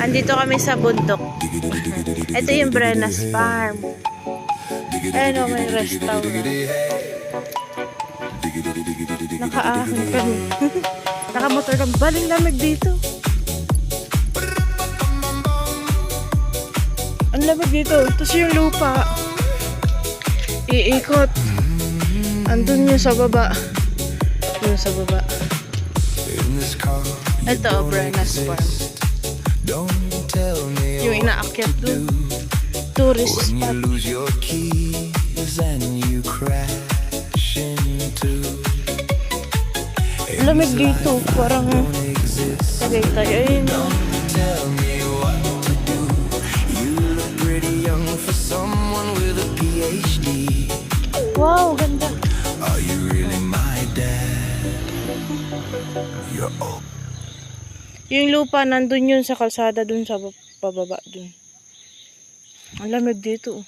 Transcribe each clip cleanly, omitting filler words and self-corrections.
Andito kami sa bundok. Ito yung Brenas Farm. Ayan o, may restaurant. Nakaahon kami. Nakamotor ng baling lamig dito. Ang lamig dito. Tapos yung lupa. Iikot. Andun yung sa baba. Yung sa baba. Ito, Brenas Farm. Yung inaakyat doon. Tourist spot. Lamig dito. Parang tagay tayo. Ayun. Wow, ganda. Yung lupa nandun yun sa kalsada dun sa pababa dun. Ang lamig dito.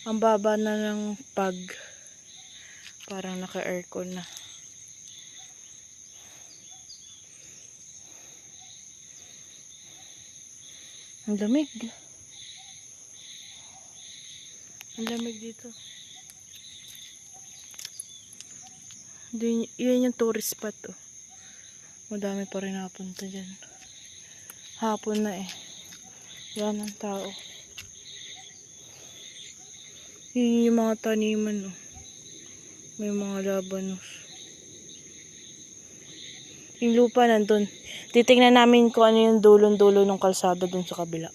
Ang baba na ng pag. Parang naka-aircon na. Ang lamig. Ang lamig dito. Yan yung tourist spot. Oh. Madami pa rin napunta dyan. Hapon na eh. Yan ang tao. Yun yung mga taniman. Oh. May mga labanos. Yung lupa nandun. Titingnan namin kung ano yung dulon-dulo ng kalsada dun sa kabila.